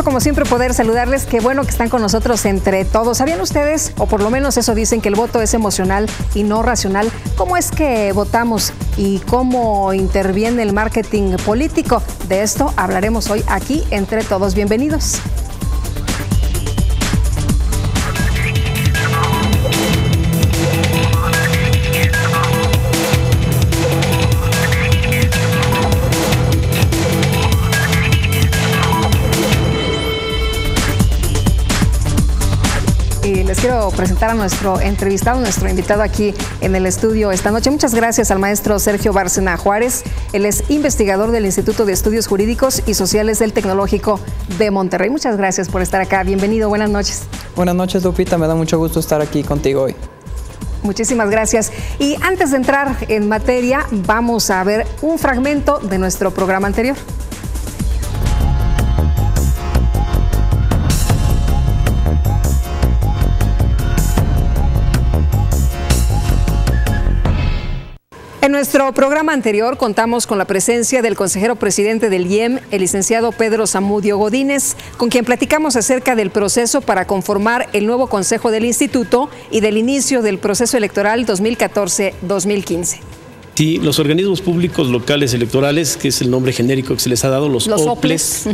gusto, como siempre, poder saludarles. Qué bueno que están con nosotros entre todos. ¿Sabían ustedes, o por lo menos eso dicen, que el voto es emocional y no racional? ¿Cómo es que votamos y cómo interviene el marketing político? De esto hablaremos hoy aquí entre todos. Bienvenidos. Y les quiero presentar a nuestro entrevistado, nuestro invitado aquí en el estudio esta noche. Muchas gracias al maestro Sergio Bárcena Juárez. Él es investigador del Instituto de Estudios Jurídicos y Sociales del Tecnológico de Monterrey. Muchas gracias por estar acá. Bienvenido, buenas noches. Buenas noches, Lupita. Me da mucho gusto estar aquí contigo hoy. Muchísimas gracias. Y antes de entrar en materia, vamos a ver un fragmento de nuestro programa anterior. En nuestro programa anterior contamos con la presencia del consejero presidente del IEM, el licenciado Pedro Zamudio Godínez, con quien platicamos acerca del proceso para conformar el nuevo consejo del instituto y del inicio del proceso electoral 2014-2015. Sí, los organismos públicos locales electorales, que es el nombre genérico que se les ha dado, los OPLES,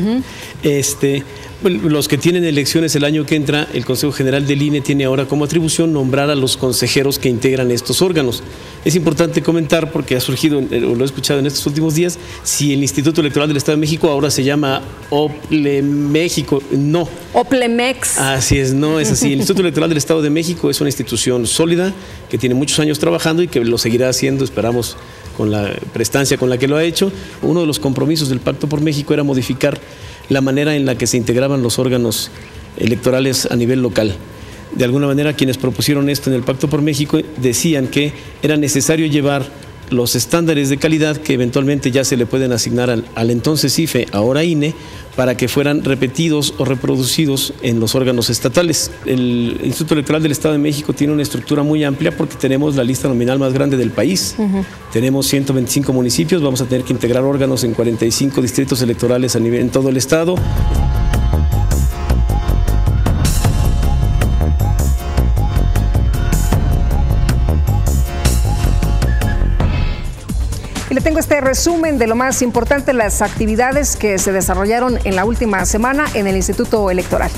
los que tienen elecciones el año que entra, el Consejo General del INE tiene ahora como atribución nombrar a los consejeros que integran estos órganos. Es importante comentar, porque ha surgido, o lo he escuchado en estos últimos días, si el Instituto Electoral del Estado de México ahora se llama OPLE México. No. OPLEMEX. Así es, no es así. El Instituto Electoral del Estado de México es una institución sólida que tiene muchos años trabajando y que lo seguirá haciendo, esperamos, con la prestancia con la que lo ha hecho. Uno de los compromisos del Pacto por México era modificar la manera en la que se integraban los órganos electorales a nivel local. De alguna manera, quienes propusieron esto en el Pacto por México decían que era necesario llevar los estándares de calidad que eventualmente ya se le pueden asignar al entonces IFE, ahora INE, para que fueran repetidos o reproducidos en los órganos estatales. El Instituto Electoral del Estado de México tiene una estructura muy amplia porque tenemos la lista nominal más grande del país. Tenemos 125 municipios, vamos a tener que integrar órganos en 45 distritos electorales en todo el estado. Y le tengo este resumen de lo más importante, las actividades que se desarrollaron en la última semana en el Instituto Electoral.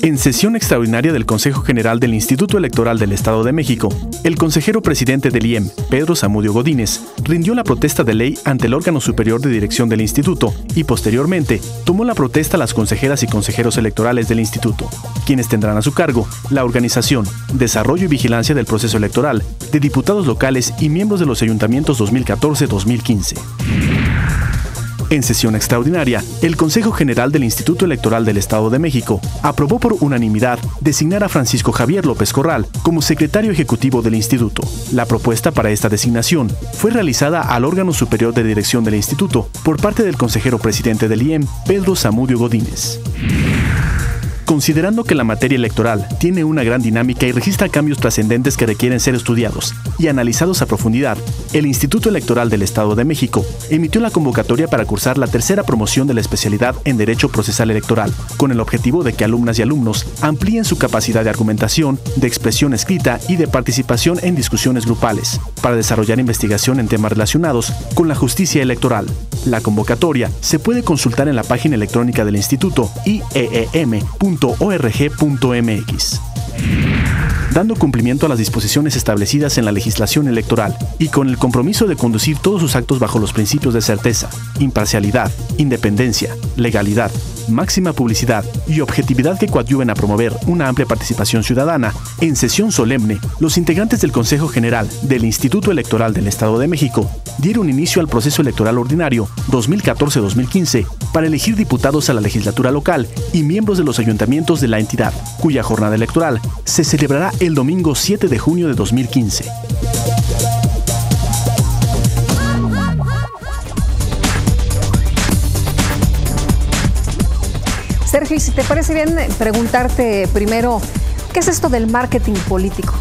En sesión extraordinaria del Consejo General del Instituto Electoral del Estado de México, el consejero presidente del IEM, Pedro Zamudio Godínez, rindió la protesta de ley ante el órgano superior de dirección del instituto y posteriormente tomó la protesta a las consejeras y consejeros electorales del instituto, quienes tendrán a su cargo la organización, desarrollo y vigilancia del proceso electoral de diputados locales y miembros de los ayuntamientos 2014-2015. En sesión extraordinaria, el Consejo General del Instituto Electoral del Estado de México aprobó por unanimidad designar a Francisco Javier López Corral como secretario ejecutivo del instituto. La propuesta para esta designación fue realizada al órgano superior de dirección del instituto por parte del consejero presidente del IEM, Pedro Zamudio Godínez. Considerando que la materia electoral tiene una gran dinámica y registra cambios trascendentes que requieren ser estudiados y analizados a profundidad, el Instituto Electoral del Estado de México emitió la convocatoria para cursar la tercera promoción de la especialidad en Derecho Procesal Electoral, con el objetivo de que alumnas y alumnos amplíen su capacidad de argumentación, de expresión escrita y de participación en discusiones grupales, para desarrollar investigación en temas relacionados con la justicia electoral. La convocatoria se puede consultar en la página electrónica del Instituto ieem.org.mx. Dando cumplimiento a las disposiciones establecidas en la legislación electoral y con el compromiso de conducir todos sus actos bajo los principios de certeza, imparcialidad, independencia, legalidad, máxima publicidad y objetividad que coadyuven a promover una amplia participación ciudadana, en sesión solemne, los integrantes del Consejo General del Instituto Electoral del Estado de México dieron inicio al proceso electoral ordinario 2014-2015 para elegir diputados a la legislatura local y miembros de los ayuntamientos de la entidad, cuya jornada electoral se celebrará el domingo 7 de junio de 2015. Sergio, y si te parece bien preguntarte primero, ¿qué es esto del marketing político?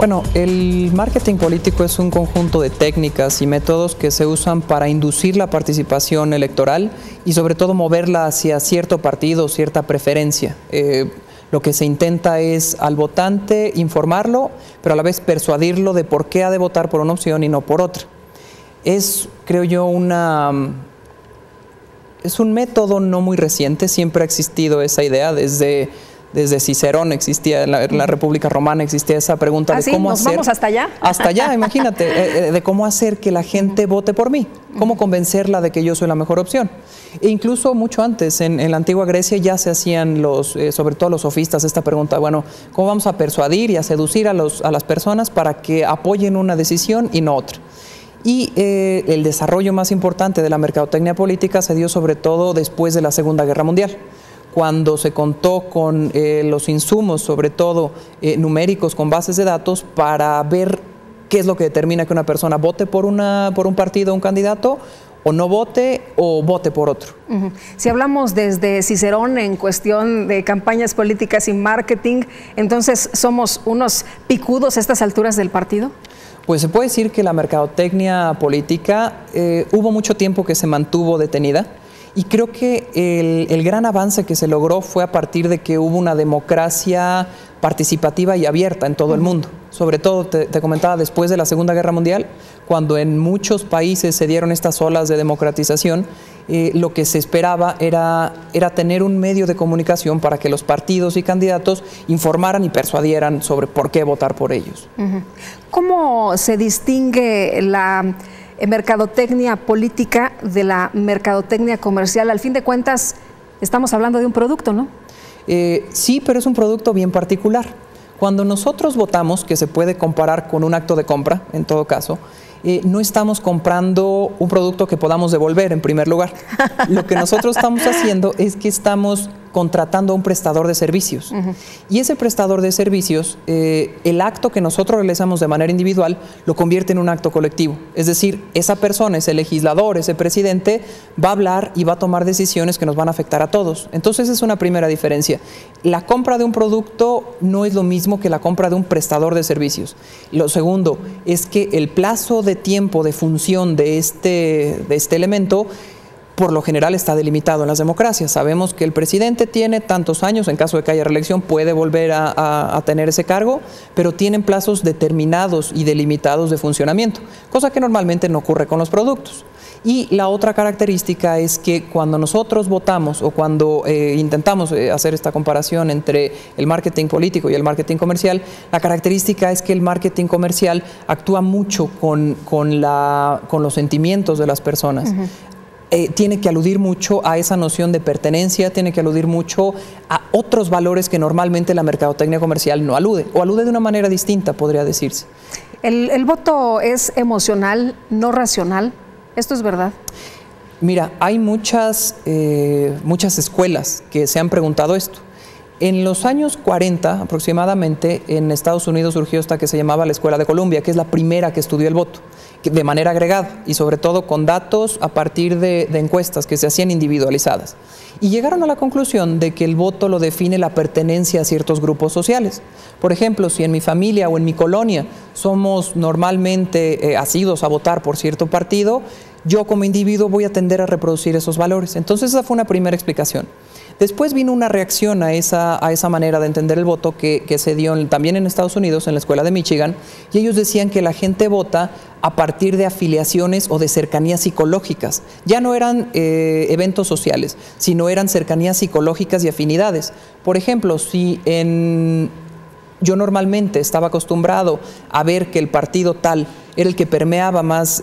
Bueno, el marketing político es un conjunto de técnicas y métodos que se usan para inducir la participación electoral y sobre todo moverla hacia cierto partido o cierta preferencia. Lo que se intenta es al votante informarlo, pero a la vez persuadirlo de por qué ha de votar por una opción y no por otra. Es, creo yo, es un método no muy reciente, siempre ha existido esa idea desde Cicerón existía, en la República Romana existía esa pregunta de cómo hacer... ¿Nos vamos hasta allá? Hasta allá, imagínate, de cómo hacer que la gente vote por mí, cómo convencerla de que yo soy la mejor opción. E incluso mucho antes, en la antigua Grecia ya se hacían sobre todo los sofistas, esta pregunta, bueno, ¿cómo vamos a persuadir y a seducir a las personas para que apoyen una decisión y no otra? Y el desarrollo más importante de la mercadotecnia política se dio sobre todo después de la Segunda Guerra Mundial, cuando se contó con los insumos, sobre todo numéricos, con bases de datos, para ver qué es lo que determina que una persona vote por un partido o un candidato, o no vote, o vote por otro. Si hablamos desde Cicerón en cuestión de campañas políticas y marketing, entonces ¿somos unos picudos a estas alturas del partido? Pues se puede decir que la mercadotecnia política hubo mucho tiempo que se mantuvo detenida. Y creo que el gran avance que se logró fue a partir de que hubo una democracia participativa y abierta en todo el mundo. Sobre todo, te comentaba, después de la Segunda Guerra Mundial, cuando en muchos países se dieron estas olas de democratización, lo que se esperaba era tener un medio de comunicación para que los partidos y candidatos informaran y persuadieran sobre por qué votar por ellos. ¿Cómo se distingue la mercadotecnia política de la mercadotecnia comercial? Al fin de cuentas, estamos hablando de un producto, ¿no? Sí, pero es un producto bien particular. Cuando nosotros votamos, que se puede comparar con un acto de compra, en todo caso, no estamos comprando un producto que podamos devolver en primer lugar. Lo que nosotros estamos haciendo es que estamos contratando a un prestador de servicios. Y ese prestador de servicios, el acto que nosotros realizamos de manera individual, lo convierte en un acto colectivo. Es decir, esa persona, ese legislador, ese presidente, va a hablar y va a tomar decisiones que nos van a afectar a todos. Entonces, esa es una primera diferencia. La compra de un producto no es lo mismo que la compra de un prestador de servicios. Lo segundo es que el plazo de tiempo de función de este elemento por lo general está delimitado en las democracias. Sabemos que el presidente tiene tantos años, en caso de que haya reelección puede volver a tener ese cargo, pero tienen plazos determinados y delimitados de funcionamiento, cosa que normalmente no ocurre con los productos. Y la otra característica es que cuando nosotros votamos o cuando intentamos hacer esta comparación entre el marketing político y el marketing comercial, la característica es que el marketing comercial actúa mucho con los sentimientos de las personas. Tiene que aludir mucho a esa noción de pertenencia, tiene que aludir mucho a otros valores que normalmente la mercadotecnia comercial no alude, o alude de una manera distinta, podría decirse. ¿El voto es emocional, no racional? ¿Esto es verdad? Mira, hay muchas escuelas que se han preguntado esto. En los años 40 aproximadamente, en Estados Unidos surgió esta que se llamaba la Escuela de Columbia, que es la primera que estudió el voto, de manera agregada y sobre todo con datos a partir de encuestas que se hacían individualizadas. Y llegaron a la conclusión de que el voto lo define la pertenencia a ciertos grupos sociales. Por ejemplo, si en mi familia o en mi colonia somos normalmente asiduos a votar por cierto partido, yo como individuo voy a tender a reproducir esos valores. Entonces esa fue una primera explicación. Después vino una reacción a esa manera de entender el voto que se dio también en Estados Unidos, en la escuela de Michigan, y ellos decían que la gente vota a partir de afiliaciones o de cercanías psicológicas. Ya no eran eventos sociales, sino eran cercanías psicológicas y afinidades. Por ejemplo, si yo normalmente estaba acostumbrado a ver que el partido tal era el que permeaba más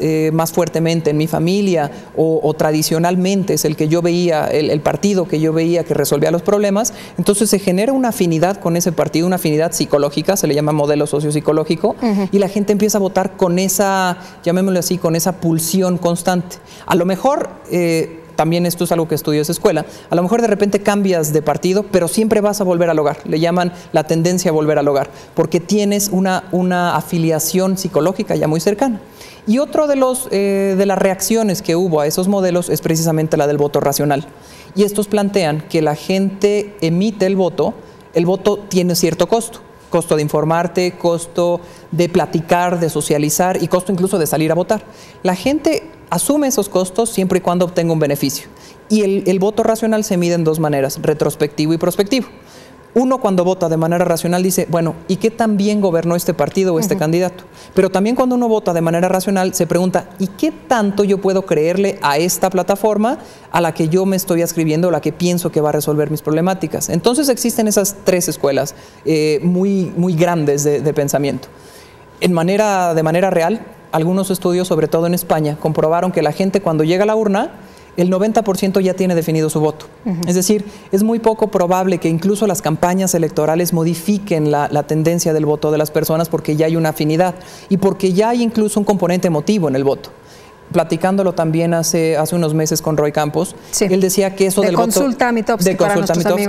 fuertemente en mi familia o tradicionalmente es el que yo veía, el partido que yo veía que resolvía los problemas, entonces se genera una afinidad con ese partido, una afinidad psicológica, se le llama modelo sociopsicológico, y la gente empieza a votar con esa, llamémoslo así, con esa pulsión constante. A lo mejor también esto es algo que estudió esa escuela, a lo mejor de repente cambias de partido, pero siempre vas a volver al hogar, le llaman la tendencia a volver al hogar, porque tienes una afiliación psicológica ya muy cercana. Y otro de las reacciones que hubo a esos modelos es precisamente la del voto racional. Y estos plantean que la gente emite el voto tiene cierto costo. Costo de informarte, costo de platicar, de socializar y costo incluso de salir a votar. La gente asume esos costos siempre y cuando obtenga un beneficio. Y el voto racional se mide en dos maneras, retrospectivo y prospectivo. Uno, cuando vota de manera racional, dice, bueno, ¿y qué tan bien gobernó este partido o este candidato? Pero también cuando uno vota de manera racional, se pregunta, ¿y qué tanto yo puedo creerle a esta plataforma a la que yo me estoy adscribiendo, o la que pienso que va a resolver mis problemáticas? Entonces existen esas tres escuelas muy grandes de pensamiento. De manera real, algunos estudios, sobre todo en España, comprobaron que la gente cuando llega a la urna, el 90% ya tiene definido su voto. Es decir, es muy poco probable que incluso las campañas electorales modifiquen la tendencia del voto de las personas porque ya hay una afinidad y porque ya hay incluso un componente emotivo en el voto. Platicándolo también hace unos meses con Roy Campos, él decía que eso del voto... De Consulta Mitofsky,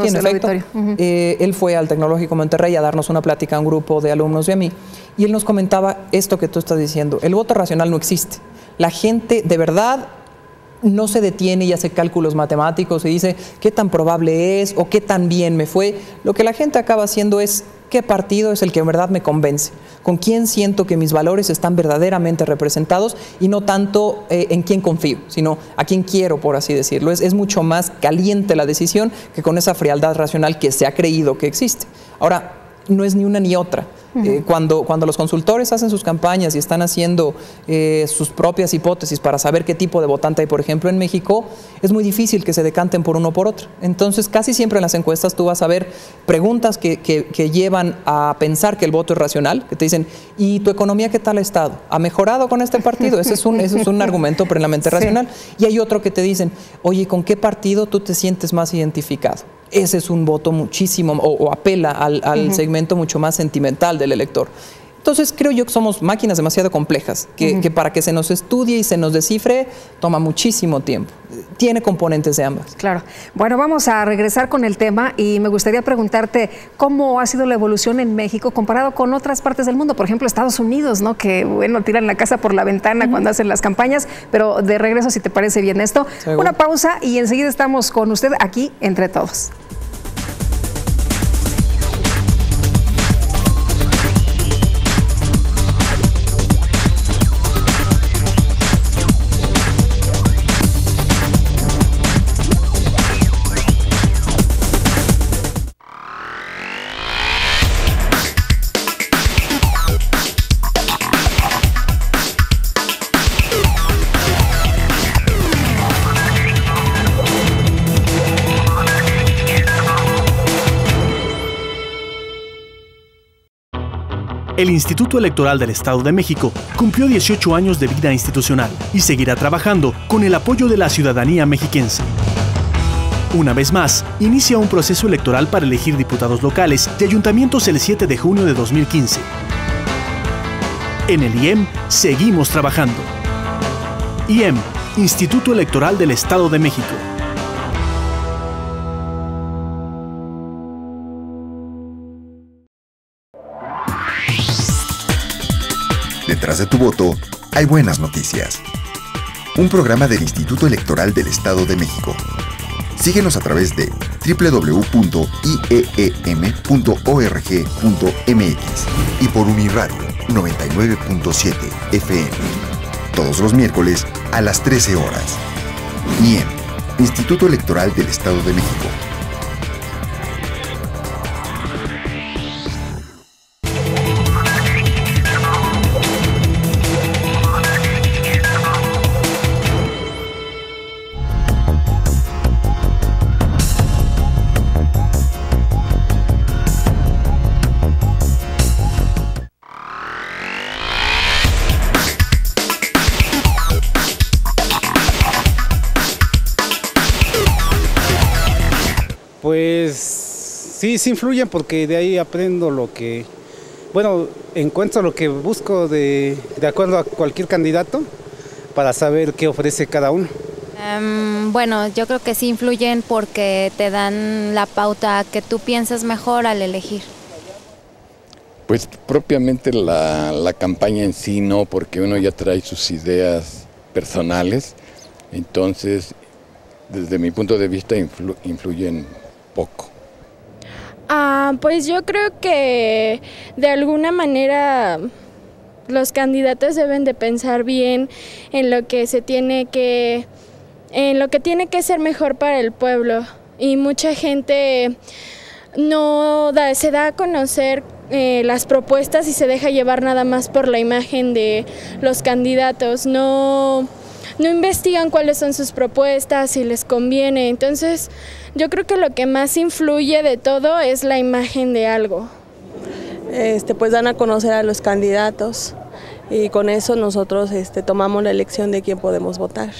en efecto. Él fue al Tecnológico Monterrey a darnos una plática a un grupo de alumnos y a mí, y él nos comentaba esto que tú estás diciendo, el voto racional no existe. La gente de verdad no se detiene y hace cálculos matemáticos y dice qué tan probable es o qué tan bien me fue. Lo que la gente acaba haciendo es qué partido es el que en verdad me convence, con quién siento que mis valores están verdaderamente representados y no tanto en quién confío, sino a quién quiero, por así decirlo. Es mucho más caliente la decisión que con esa frialdad racional que se ha creído que existe. Ahora, no es ni una ni otra. Cuando los consultores hacen sus campañas y están haciendo sus propias hipótesis para saber qué tipo de votante hay, por ejemplo, en México, es muy difícil que se decanten por uno o por otro. Entonces, casi siempre en las encuestas tú vas a ver preguntas que llevan a pensar que el voto es racional, que te dicen, ¿y tu economía qué tal ha estado? ¿Ha mejorado con este partido? Ese es un argumento plenamente racional. Y hay otro que te dicen, oye, ¿con qué partido tú te sientes más identificado? Ese es un voto muchísimo, o apela al segmento mucho más sentimental del elector. Entonces creo yo que somos máquinas demasiado complejas, que para que se nos estudie y se nos descifre toma muchísimo tiempo. Tiene componentes de ambas. Claro. Bueno, vamos a regresar con el tema y me gustaría preguntarte cómo ha sido la evolución en México comparado con otras partes del mundo, por ejemplo Estados Unidos, ¿no? Que bueno, tiran la casa por la ventana cuando hacen las campañas, pero de regreso, si te parece bien esto, ¿seguro? Una pausa y enseguida estamos con usted aquí Entre Todos. El Instituto Electoral del Estado de México cumplió 18 años de vida institucional y seguirá trabajando con el apoyo de la ciudadanía mexiquense. Una vez más, inicia un proceso electoral para elegir diputados locales y ayuntamientos el 7 de junio de 2015. En el IEM seguimos trabajando. IEM, Instituto Electoral del Estado de México. Detrás de tu voto hay buenas noticias. Un programa del Instituto Electoral del Estado de México. Síguenos a través de www.ieem.org.mx y por Uniradio 99.7 FM. Todos los miércoles a las 13 horas. IEM, Instituto Electoral del Estado de México. Pues sí influyen porque de ahí aprendo encuentro lo que busco de acuerdo a cualquier candidato para saber qué ofrece cada uno. Bueno, yo creo que sí influyen porque te dan la pauta que tú piensas mejor al elegir. Pues propiamente la campaña en sí no, porque uno ya trae sus ideas personales, entonces desde mi punto de vista influyen poco. Pues yo creo que de alguna manera los candidatos deben de pensar bien en lo que tiene que ser mejor para el pueblo, y mucha gente se da a conocer las propuestas y se deja llevar nada más por la imagen de los candidatos, no investigan cuáles son sus propuestas, si les conviene. Entonces yo creo que lo que más influye de todo es la imagen de algo. Pues dan a conocer a los candidatos y con eso nosotros tomamos la elección de quién podemos votar.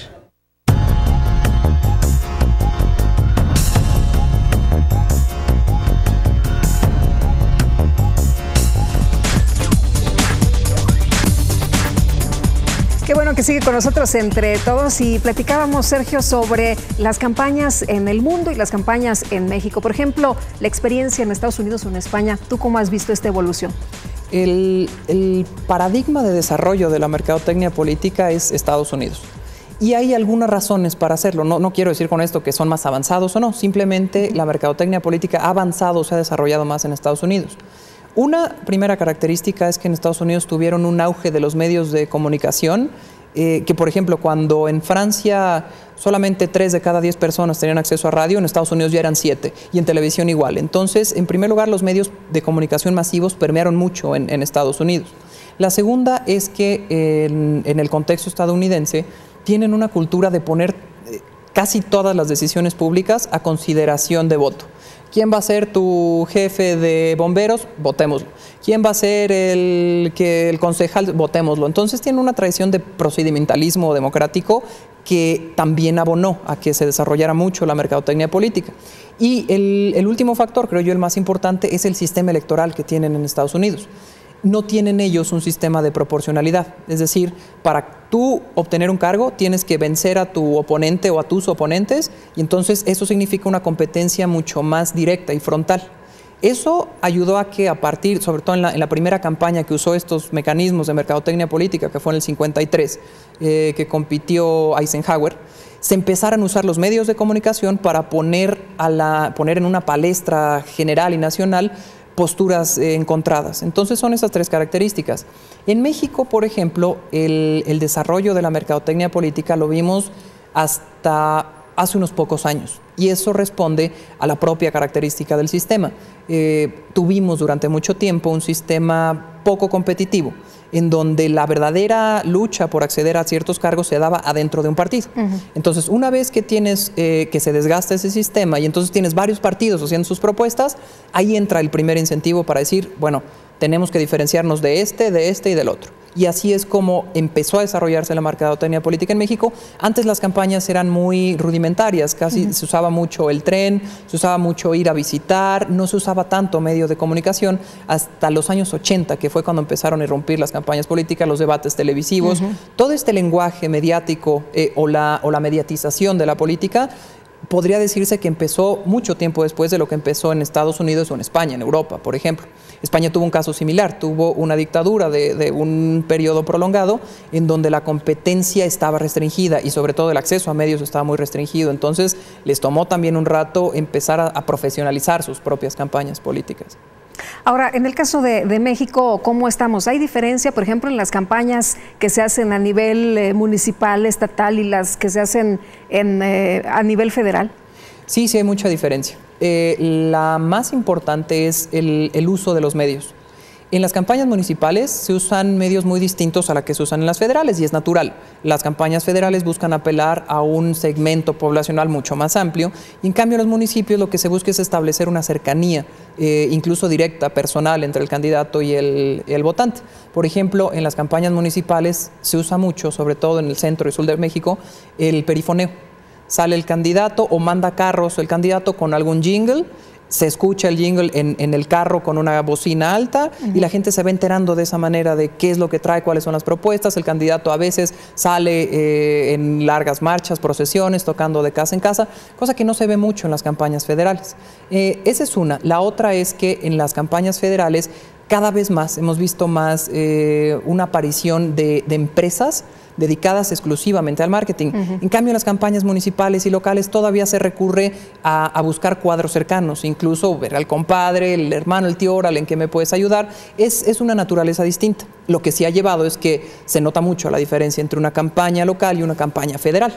Qué bueno que sigue con nosotros Entre Todos, y platicábamos, Sergio, sobre las campañas en el mundo y las campañas en México. Por ejemplo, la experiencia en Estados Unidos o en España, ¿tú cómo has visto esta evolución? El paradigma de desarrollo de la mercadotecnia política es Estados Unidos. Y hay algunas razones para hacerlo. No quiero decir con esto que son más avanzados o no, simplemente la mercadotecnia política ha avanzado, se ha desarrollado más en Estados Unidos. Una primera característica es que en Estados Unidos tuvieron un auge de los medios de comunicación, que por ejemplo cuando en Francia solamente 3 de cada 10 personas tenían acceso a radio, en Estados Unidos ya eran 7, y en televisión igual. Entonces, en primer lugar, los medios de comunicación masivos permearon mucho en Estados Unidos. La segunda es que en el contexto estadounidense tienen una cultura de poner casi todas las decisiones públicas a consideración de voto. ¿Quién va a ser tu jefe de bomberos? Votémoslo. ¿Quién va a ser el concejal? Votémoslo. Entonces tiene una tradición de procedimentalismo democrático que también abonó a que se desarrollara mucho la mercadotecnia política. Y el último factor, creo yo el más importante, es el sistema electoral que tienen en Estados Unidos. No tienen ellos un sistema de proporcionalidad, es decir, para tú obtener un cargo tienes que vencer a tu oponente o a tus oponentes, y entonces eso significa una competencia mucho más directa y frontal. Eso ayudó a que a partir, sobre todo en la primera campaña que usó estos mecanismos de mercadotecnia política, que fue en el 53, que compitió Eisenhower, se empezaran a usar los medios de comunicación para poner en una palestra general y nacional posturas encontradas. Entonces son esas 3 características. En México, por ejemplo, el desarrollo de la mercadotecnia política lo vimos hasta hace unos pocos años, y eso responde a la propia característica del sistema. Tuvimos durante mucho tiempo un sistema poco competitivo, en donde la verdadera lucha por acceder a ciertos cargos se daba adentro de un partido. Entonces, una vez que tienes que se desgasta ese sistema y entonces tienes varios partidos haciendo sus propuestas, ahí entra el primer incentivo para decir, bueno, tenemos que diferenciarnos de este y del otro. Y así es como empezó a desarrollarse la mercadotecnia política en México. Antes las campañas eran muy rudimentarias, casi se usaba mucho el tren, se usaba mucho ir a visitar, no se usaba tanto medio de comunicación hasta los años 80, que fue cuando empezaron a irrumpir las campañas políticas, los debates televisivos, todo este lenguaje mediático o la mediatización de la política. Podría decirse que empezó mucho tiempo después de lo que empezó en Estados Unidos o en España, en Europa, por ejemplo. España tuvo un caso similar, tuvo una dictadura de un periodo prolongado en donde la competencia estaba restringida y sobre todo el acceso a medios estaba muy restringido. Entonces les tomó también un rato empezar a profesionalizar sus propias campañas políticas. Ahora, en el caso de México, ¿cómo estamos? ¿Hay diferencia, por ejemplo, en las campañas que se hacen a nivel municipal, estatal y las que se hacen a nivel federal? Sí, hay mucha diferencia. La más importante es el uso de los medios. En las campañas municipales se usan medios muy distintos a la que se usan en las federales, y es natural. Las campañas federales buscan apelar a un segmento poblacional mucho más amplio, y en cambio en los municipios lo que se busca es establecer una cercanía, incluso directa, personal, entre el candidato y el votante. Por ejemplo, en las campañas municipales se usa mucho, sobre todo en el centro y sur de México, el perifoneo. Sale el candidato o manda carros el candidato con algún jingle, se escucha el jingle en el carro con una bocina alta y la gente se va enterando de esa manera de qué es lo que trae, cuáles son las propuestas. El candidato a veces sale en largas marchas, procesiones, tocando de casa en casa, cosa que no se ve mucho en las campañas federales. Esa es una. La otra es que en las campañas federales cada vez más hemos visto más una aparición de empresas dedicadas exclusivamente al marketing. En cambio, en las campañas municipales y locales todavía se recurre a buscar cuadros cercanos, incluso ver al compadre, el hermano, el tío, órale, ¿en qué me puedes ayudar? Es una naturaleza distinta. Lo que sí ha llevado es que se nota mucho la diferencia entre una campaña local y una campaña federal.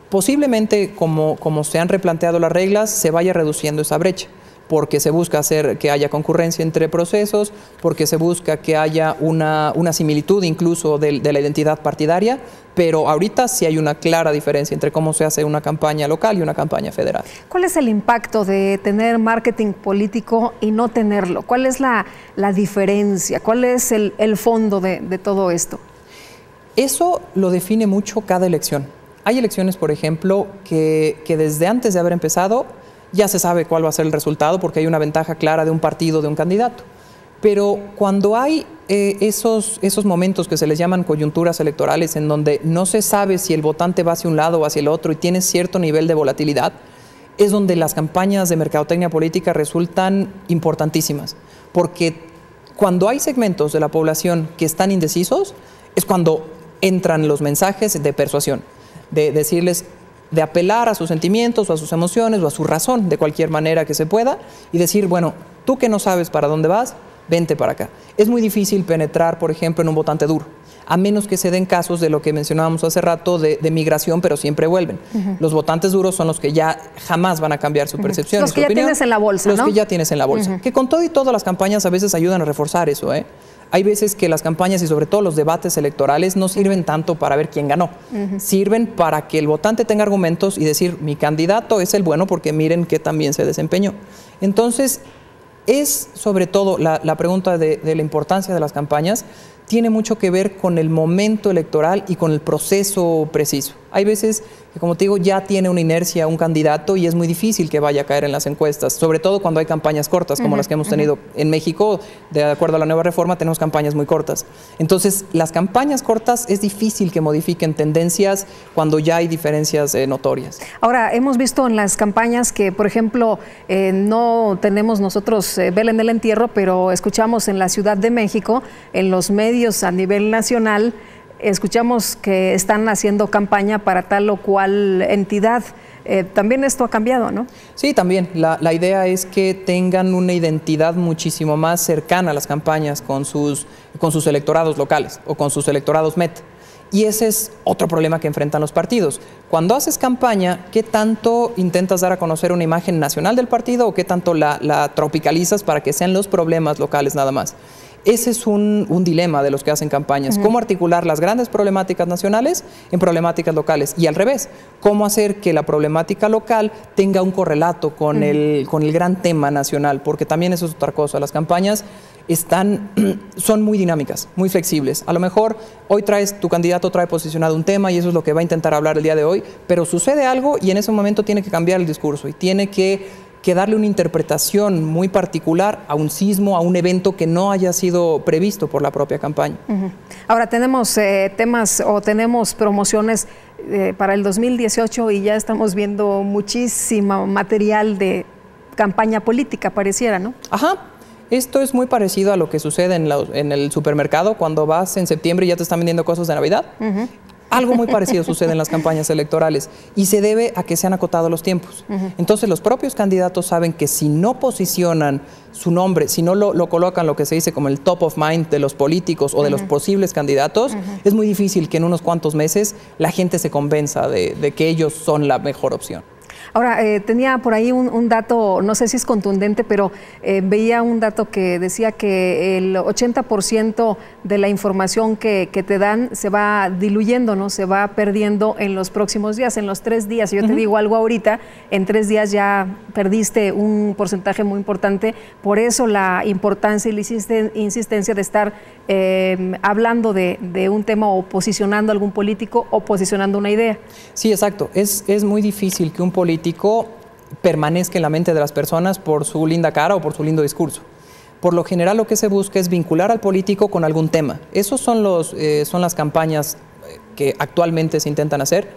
Posiblemente, como se han replanteado las reglas, se vaya reduciendo esa brecha, porque se busca hacer que haya concurrencia entre procesos, porque se busca que haya una similitud incluso de la identidad partidaria, pero ahorita sí hay una clara diferencia entre cómo se hace una campaña local y una campaña federal. ¿Cuál es el impacto de tener marketing político y no tenerlo? ¿Cuál es la diferencia? ¿Cuál es el fondo de todo esto? Eso lo define mucho cada elección. Hay elecciones, por ejemplo, que desde antes de haber empezado ya se sabe cuál va a ser el resultado porque hay una ventaja clara de un partido, de un candidato. Pero cuando hay esos momentos que se les llaman coyunturas electorales en donde no se sabe si el votante va hacia un lado o hacia el otro y tiene cierto nivel de volatilidad, es donde las campañas de mercadotecnia política resultan importantísimas. Porque cuando hay segmentos de la población que están indecisos, es cuando entran los mensajes de persuasión, de decirles, de apelar a sus sentimientos o a sus emociones o a su razón de cualquier manera que se pueda y decir, bueno, tú que no sabes para dónde vas, vente para acá. Es muy difícil penetrar, por ejemplo, en un votante duro, a menos que se den casos de lo que mencionábamos hace rato de migración, pero siempre vuelven. Los votantes duros son los que ya jamás van a cambiar su percepción. Los que ya tienes en la bolsa, ¿no? Los que ya tienes en la bolsa. Que con todo y todo las campañas a veces ayudan a reforzar eso, ¿eh? Hay veces que las campañas y sobre todo los debates electorales no sirven tanto para ver quién ganó. Sirven para que el votante tenga argumentos y decir, mi candidato es el bueno porque miren que también se desempeñó. Entonces, es sobre todo la pregunta de la importancia de las campañas, tiene mucho que ver con el momento electoral y con el proceso preciso. Hay veces que, como te digo, ya tiene una inercia un candidato y es muy difícil que vaya a caer en las encuestas, sobre todo cuando hay campañas cortas, como las que hemos tenido en México. De acuerdo a la nueva reforma, tenemos campañas muy cortas. Entonces, las campañas cortas es difícil que modifiquen tendencias cuando ya hay diferencias notorias. Ahora, hemos visto en las campañas que, por ejemplo, no tenemos nosotros vela en el entierro, pero escuchamos en la Ciudad de México, en los medios a nivel nacional, escuchamos que están haciendo campaña para tal o cual entidad. También esto ha cambiado, ¿no? Sí, también. La idea es que tengan una identidad muchísimo más cercana a las campañas con sus electorados locales o con sus electorados meta. Y ese es otro problema que enfrentan los partidos. Cuando haces campaña, ¿qué tanto intentas dar a conocer una imagen nacional del partido o qué tanto la tropicalizas para que sean los problemas locales nada más? Ese es un dilema de los que hacen campañas. ¿Cómo articular las grandes problemáticas nacionales en problemáticas locales? Y al revés, ¿cómo hacer que la problemática local tenga un correlato con el gran tema nacional? Porque también eso es otra cosa. Las campañas son muy dinámicas, muy flexibles. A lo mejor hoy tu candidato trae posicionado un tema y eso es lo que va a intentar hablar el día de hoy, pero sucede algo y en ese momento tiene que cambiar el discurso y tiene que darle una interpretación muy particular a un sismo, a un evento que no haya sido previsto por la propia campaña. Ahora tenemos temas o tenemos promociones para el 2018 y ya estamos viendo muchísimo material de campaña política, pareciera, ¿no? Ajá. Esto es muy parecido a lo que sucede en el supermercado cuando vas en septiembre y ya te están vendiendo cosas de Navidad. Algo muy parecido sucede en las campañas electorales y se debe a que se han acotado los tiempos. Entonces los propios candidatos saben que si no posicionan su nombre, si no lo colocan lo que se dice como el top of mind de los políticos o de los posibles candidatos, es muy difícil que en unos cuantos meses la gente se convenza de que ellos son la mejor opción. Ahora, tenía por ahí un dato, no sé si es contundente, pero veía un dato que decía que el 80% de la información que te dan se va diluyendo, ¿no? Se va perdiendo en los próximos días, en los 3 días. Yo te digo algo ahorita, en 3 días ya perdiste un porcentaje muy importante. Por eso la importancia y la insistencia de estar hablando de un tema o posicionando a algún político o posicionando una idea. Sí, exacto. Es muy difícil que un político permanezca en la mente de las personas por su linda cara o por su lindo discurso. Por lo general lo que se busca es vincular al político con algún tema. Esos son las campañas que actualmente se intentan hacer.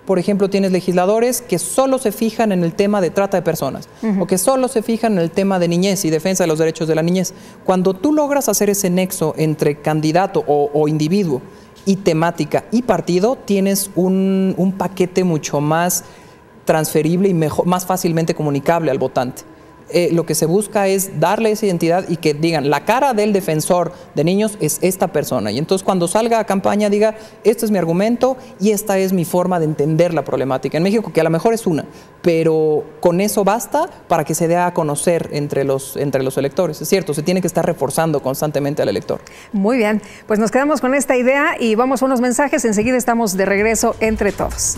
Por ejemplo, tienes legisladores que solo se fijan en el tema de trata de personas o que solo se fijan en el tema de niñez y defensa de los derechos de la niñez. Cuando tú logras hacer ese nexo entre candidato o individuo y temática y partido, tienes un paquete mucho más transferible y más fácilmente comunicable al votante. Lo que se busca es darle esa identidad y que digan, la cara del defensor de niños es esta persona. Y entonces cuando salga a campaña diga, este es mi argumento y esta es mi forma de entender la problemática. En México, que a lo mejor es una, pero con eso basta para que se dé a conocer entre los electores. Es cierto, se tiene que estar reforzando constantemente al elector. Muy bien, pues nos quedamos con esta idea y vamos a unos mensajes. Enseguida estamos de regreso entre todos.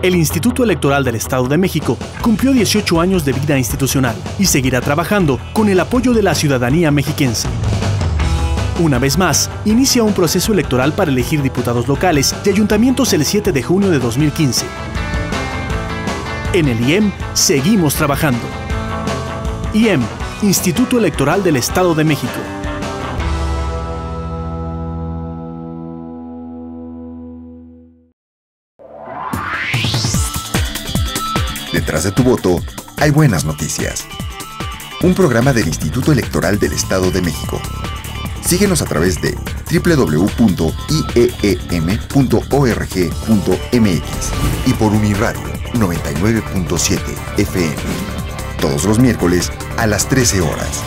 El Instituto Electoral del Estado de México cumplió 18 años de vida institucional y seguirá trabajando con el apoyo de la ciudadanía mexiquense. Una vez más, inicia un proceso electoral para elegir diputados locales y ayuntamientos el 7 de junio de 2015. En el IEM seguimos trabajando. IEM, Instituto Electoral del Estado de México. Detrás de tu voto hay buenas noticias. Un programa del Instituto Electoral del Estado de México. Síguenos a través de www.ieem.org.mx y por Uniradio 99.7 FM. Todos los miércoles a las 13 horas.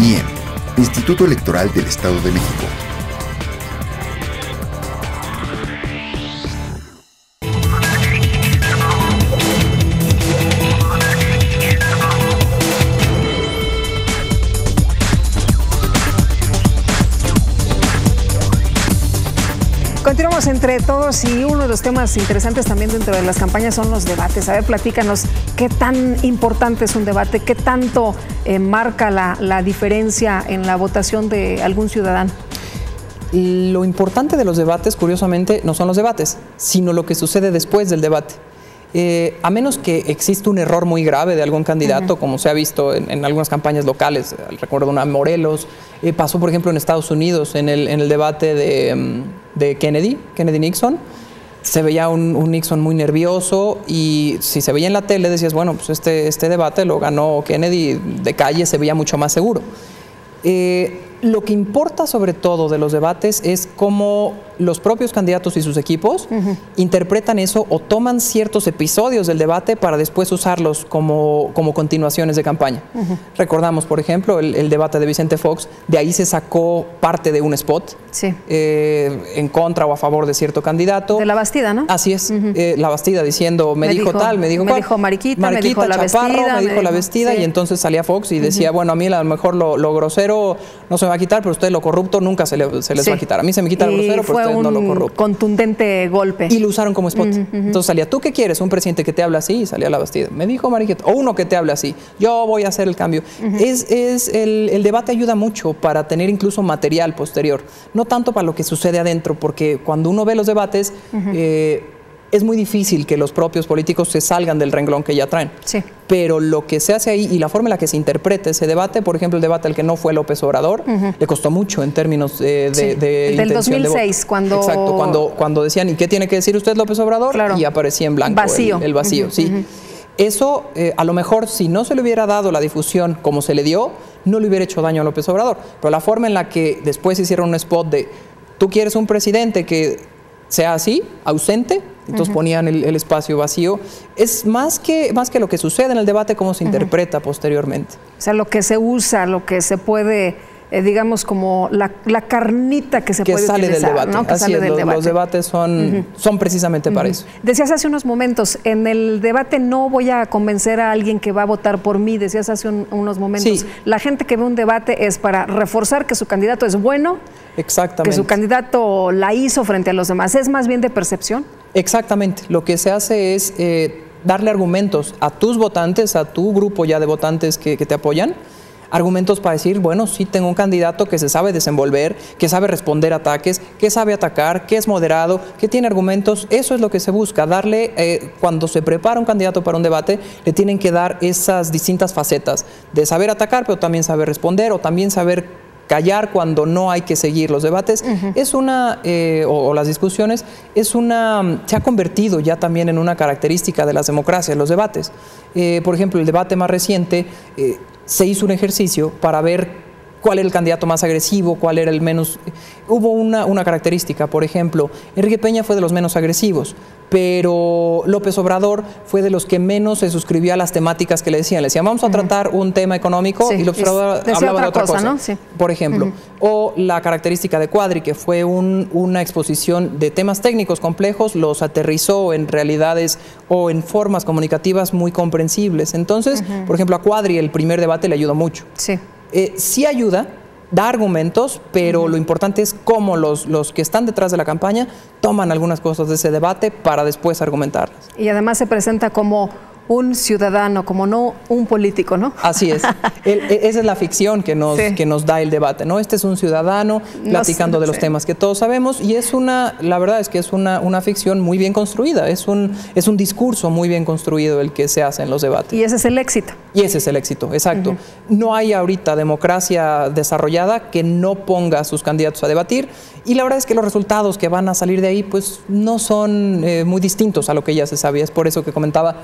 IEM, Instituto Electoral del Estado de México. Continuamos entre todos y uno de los temas interesantes también dentro de las campañas son los debates. A ver, platícanos, ¿qué tan importante es un debate? ¿Qué tanto marca la diferencia en la votación de algún ciudadano? Lo importante de los debates, curiosamente, no son los debates, sino lo que sucede después del debate. A menos que exista un error muy grave de algún candidato, como se ha visto en algunas campañas locales, recuerdo una en Morelos, pasó por ejemplo en Estados Unidos en el debate de Kennedy-Nixon, se veía un Nixon muy nervioso y si se veía en la tele decías, bueno, pues este debate lo ganó Kennedy de calle, se veía mucho más seguro. Lo que importa sobre todo de los debates es cómo los propios candidatos y sus equipos interpretan eso o toman ciertos episodios del debate para después usarlos como continuaciones de campaña. Recordamos, por ejemplo, el debate de Vicente Fox, de ahí se sacó parte de un spot en contra o a favor de cierto candidato. De la Bastida, ¿no? Así es, la Bastida diciendo, me dijo tal, me dijo Mariquita, me dijo la Chaparro, Vestida, me dijo la Vestida, y entonces salía Fox y decía, bueno, a mí a lo mejor lo grosero no se me va a quitar, pero usted lo corrupto nunca se les va a quitar. A mí se me quita lo grosero, pero ustedes no lo corrupto. Contundente golpe. Y lo usaron como spot. Entonces salía, ¿tú qué quieres? Un presidente que te habla así, y salía la Bastida. Me dijo Mariquita, o uno que te habla así, yo voy a hacer el cambio. El debate ayuda mucho para tener incluso material posterior, no tanto para lo que sucede adentro, porque cuando uno ve los debates, es muy difícil que los propios políticos se salgan del renglón que ya traen. Sí. Pero lo que se hace ahí y la forma en la que se interpreta ese debate, por ejemplo, el debate al que no fue López Obrador, le costó mucho en términos de del 2006, cuando... Exacto, cuando decían, ¿y qué tiene que decir usted, López Obrador? Claro. Y aparecía en blanco el vacío. Sí. Eso, a lo mejor, si no se le hubiera dado la difusión como se le dio, no le hubiera hecho daño a López Obrador. Pero la forma en la que después hicieron un spot de, tú quieres un presidente que sea así, ausente, entonces ponían el espacio vacío. Es más que lo que sucede en el debate, cómo se interpreta posteriormente. O sea, lo que se usa, lo que se puede, digamos, como la carnita que se puede sale utilizar, del debate. ¿no? Que así sale es, del debate. Los debates son precisamente para eso. Decías hace unos momentos, en el debate no voy a convencer a alguien que va a votar por mí, decías hace unos momentos. Sí. La gente que ve un debate es para reforzar que su candidato es bueno. Exactamente. Que su candidato la hizo frente a los demás. ¿Es más bien de percepción? Exactamente. Lo que se hace es darle argumentos a tus votantes, a tu grupo ya de votantes que te apoyan, argumentos para decir, bueno, sí tengo un candidato que se sabe desenvolver, que sabe responder ataques, que sabe atacar, que es moderado, que tiene argumentos. Eso es lo que se busca, darle, cuando se prepara un candidato para un debate, le tienen que dar esas distintas facetas de saber atacar, pero también saber responder o también saber callar cuando no hay que seguir los debates. Es una, o las discusiones, se ha convertido ya también en una característica de las democracias, los debates. Por ejemplo, el debate más reciente, se hizo un ejercicio para ver cuál era el candidato más agresivo, cuál era el menos. Hubo una característica, por ejemplo, Enrique Peña fue de los menos agresivos, pero López Obrador fue de los que menos se suscribía a las temáticas que le decían. Le decían, vamos a tratar un tema económico, sí, y López Obrador hablaba de otra cosa, ¿no? Sí. Por ejemplo. O la característica de Cuadri, que fue una exposición de temas técnicos complejos, los aterrizó en realidades o en formas comunicativas muy comprensibles. Entonces, por ejemplo, a Cuadri el primer debate le ayudó mucho. Sí. Sí ayuda, da argumentos, pero lo importante es cómo los que están detrás de la campaña toman algunas cosas de ese debate para después argumentarlas. Y además se presenta como un ciudadano, como no un político, ¿no? Así es. Esa es la ficción que nos da el debate, ¿no? Este es un ciudadano platicando de los temas que todos sabemos, y la verdad es que es una ficción muy bien construida, es un discurso muy bien construido el que se hace en los debates. Y ese es el éxito. Y ese es el éxito, exacto. No hay ahorita democracia desarrollada que no ponga a sus candidatos a debatir, y la verdad es que los resultados que van a salir de ahí pues no son muy distintos a lo que ya se sabía. Es por eso que comentaba,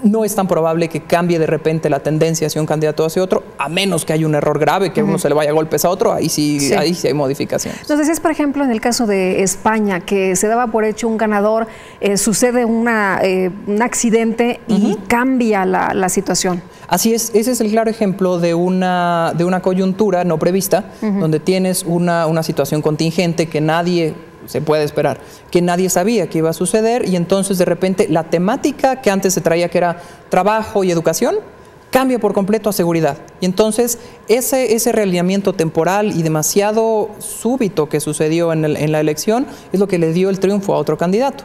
no es tan probable que cambie de repente la tendencia hacia un candidato o hacia otro, a menos que haya un error grave, que uno se le vaya a golpes a otro, ahí sí hay modificaciones. Nos decías, por ejemplo, en el caso de España, que se daba por hecho un ganador, sucede un accidente y cambia la situación. Así es, ese es el claro ejemplo de una coyuntura no prevista, donde tienes una situación contingente que nadie se puede esperar, que nadie sabía que iba a suceder, y entonces de repente la temática que antes se traía, que era trabajo y educación, cambia por completo a seguridad. Y entonces ese realineamiento temporal y demasiado súbito que sucedió en la elección es lo que le dio el triunfo a otro candidato.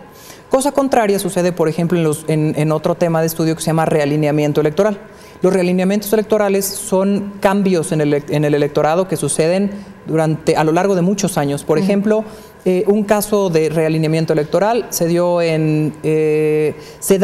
Cosa contraria sucede, por ejemplo, en otro tema de estudio que se llama realineamiento electoral. Los realineamientos electorales son cambios en el electorado que suceden a lo largo de muchos años. Por ejemplo, un caso de realineamiento electoral se da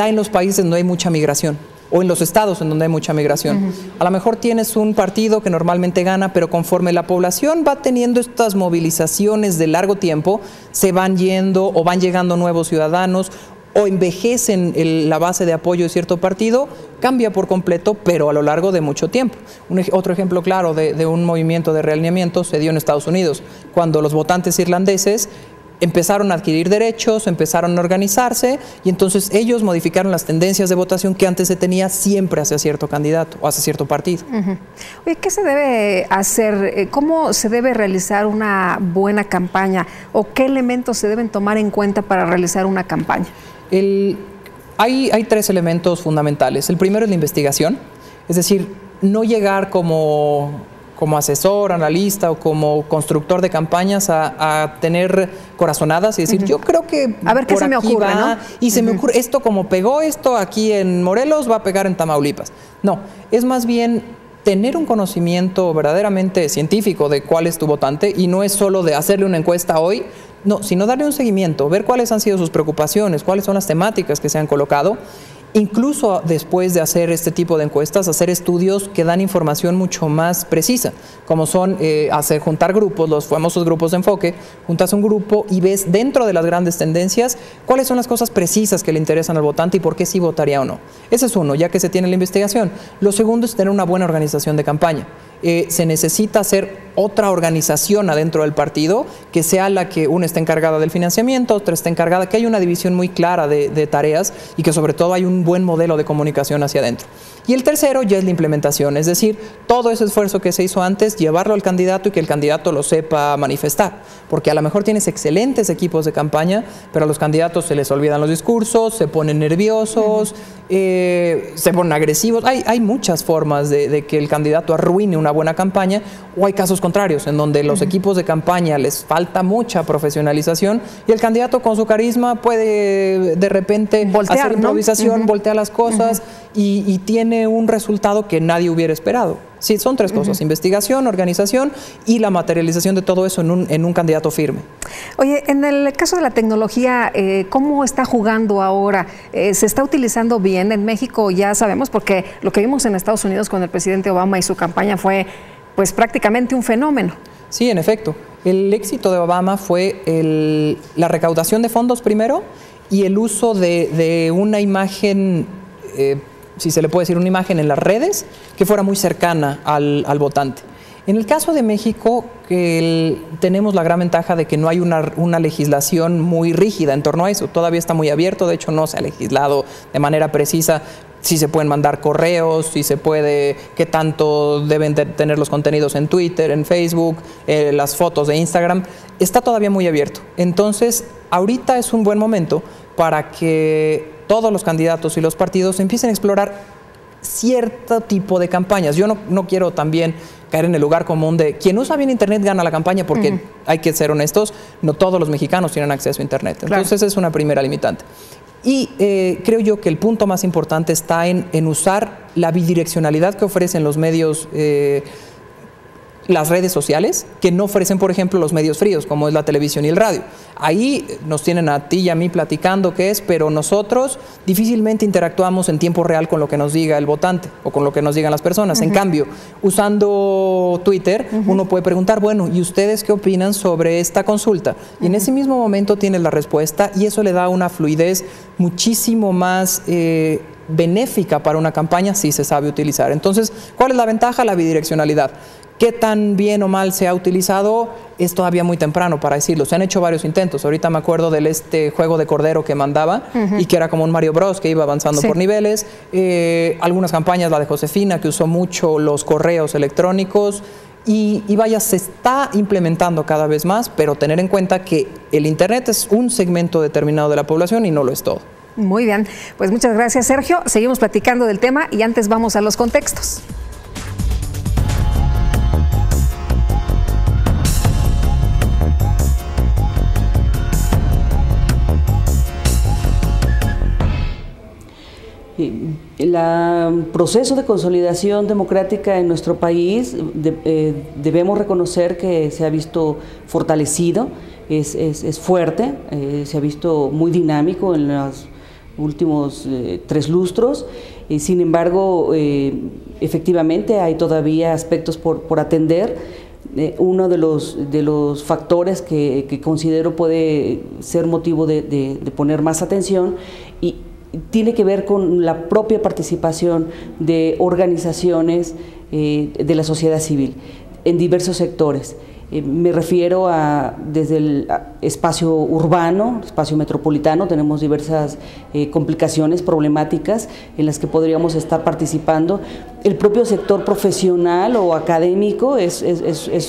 en los países donde hay mucha migración, o en los estados en donde hay mucha migración. A lo mejor tienes un partido que normalmente gana, pero conforme la población va teniendo estas movilizaciones de largo tiempo, se van yendo o van llegando nuevos ciudadanos, o envejecen la base de apoyo de cierto partido, cambia por completo, pero a lo largo de mucho tiempo. Otro ejemplo claro de un movimiento de realineamiento se dio en Estados Unidos, cuando los votantes irlandeses empezaron a adquirir derechos, empezaron a organizarse, y entonces ellos modificaron las tendencias de votación que antes se tenía siempre hacia cierto candidato o hacia cierto partido. Oye, ¿qué se debe hacer? ¿Cómo se debe realizar una buena campaña? ¿O qué elementos se deben tomar en cuenta para realizar una campaña? Hay tres elementos fundamentales. El primero es la investigación, es decir, no llegar como asesor, analista o como constructor de campañas a tener corazonadas y decir, yo creo que a ver qué se me ocurre, ¿no? Y se me ocurre esto, como pegó esto aquí en Morelos, va a pegar en Tamaulipas. No, es más bien tener un conocimiento verdaderamente científico de cuál es tu votante, y no es solo de hacerle una encuesta hoy, no, sino darle un seguimiento, ver cuáles han sido sus preocupaciones, cuáles son las temáticas que se han colocado. Incluso después de hacer este tipo de encuestas, hacer estudios que dan información mucho más precisa, como son juntar grupos, los famosos grupos de enfoque. Juntas un grupo y ves dentro de las grandes tendencias cuáles son las cosas precisas que le interesan al votante y por qué sí votaría o no. Ese es uno, ya que se tiene la investigación. Lo segundo es tener una buena organización de campaña. Se necesita hacer otra organización adentro del partido, que sea la que una esté encargada del financiamiento, otra esté encargada, que haya una división muy clara de tareas, y que sobre todo hay un buen modelo de comunicación hacia adentro. Y el tercero ya es la implementación, es decir, todo ese esfuerzo que se hizo antes, llevarlo al candidato y que el candidato lo sepa manifestar, porque a lo mejor tienes excelentes equipos de campaña, pero a los candidatos se les olvidan los discursos, se ponen nerviosos, se ponen agresivos. Hay muchas formas de que el candidato arruine una buena campaña, o hay casos contrarios, en donde los equipos de campaña les falta mucha profesionalización y el candidato con su carisma puede de repente hacer improvisación, voltear las cosas y tiene un resultado que nadie hubiera esperado. Sí, son tres cosas: investigación, organización y la materialización de todo eso en un candidato firme. Oye, en el caso de la tecnología, ¿cómo está jugando ahora? ¿Se está utilizando bien? En México ya sabemos, porque lo que vimos en Estados Unidos con el presidente Obama y su campaña fue pues prácticamente un fenómeno. Sí, en efecto. El éxito de Obama fue la recaudación de fondos primero y el uso de una imagen, si se le puede decir, una imagen en las redes que fuera muy cercana al votante. En el caso de México, tenemos la gran ventaja de que no hay una legislación muy rígida en torno a eso. Todavía está muy abierto, de hecho no se ha legislado de manera precisa si se pueden mandar correos, si se puede, qué tanto deben tener los contenidos en Twitter, en Facebook, las fotos de Instagram. Está todavía muy abierto. Entonces, ahorita es un buen momento para que todos los candidatos y los partidos empiecen a explorar cierto tipo de campañas. Yo no quiero también caer en el lugar común de quien usa bien Internet gana la campaña, porque hay que ser honestos, no todos los mexicanos tienen acceso a Internet. Entonces esa es una primera limitante. Y creo yo que el punto más importante está en usar la bidireccionalidad que ofrecen los medios, las redes sociales, que no ofrecen, por ejemplo, los medios fríos, como es la televisión y el radio. Ahí nos tienen a ti y a mí platicando qué es, pero nosotros difícilmente interactuamos en tiempo real con lo que nos diga el votante o con lo que nos digan las personas. En cambio, usando Twitter, uno puede preguntar, bueno, ¿y ustedes qué opinan sobre esta consulta? Y en ese mismo momento tienes la respuesta y eso le da una fluidez muchísimo más benéfica para una campaña si se sabe utilizar. Entonces, ¿cuál es la ventaja? La bidireccionalidad. ¿Qué tan bien o mal se ha utilizado? Es todavía muy temprano para decirlo. Se han hecho varios intentos. Ahorita me acuerdo del juego de cordero que mandaba y que era como un Mario Bros, que iba avanzando por niveles. Algunas campañas, la de Josefina, que usó mucho los correos electrónicos. Y vaya, se está implementando cada vez más, pero tener en cuenta que el Internet es un segmento determinado de la población y no lo es todo. Muy bien. Pues muchas gracias, Sergio. Seguimos platicando del tema y antes vamos a los contextos. El proceso de consolidación democrática en nuestro país debemos reconocer que se ha visto fortalecido, es fuerte, se ha visto muy dinámico en los últimos 3 lustros. Sin embargo, efectivamente hay todavía aspectos por atender. Uno de los factores que considero puede ser motivo de poner más atención y tiene que ver con la propia participación de organizaciones de la sociedad civil en diversos sectores. Me refiero desde el espacio urbano, espacio metropolitano, tenemos diversas complicaciones, problemáticas en las que podríamos estar participando. El propio sector profesional o académico es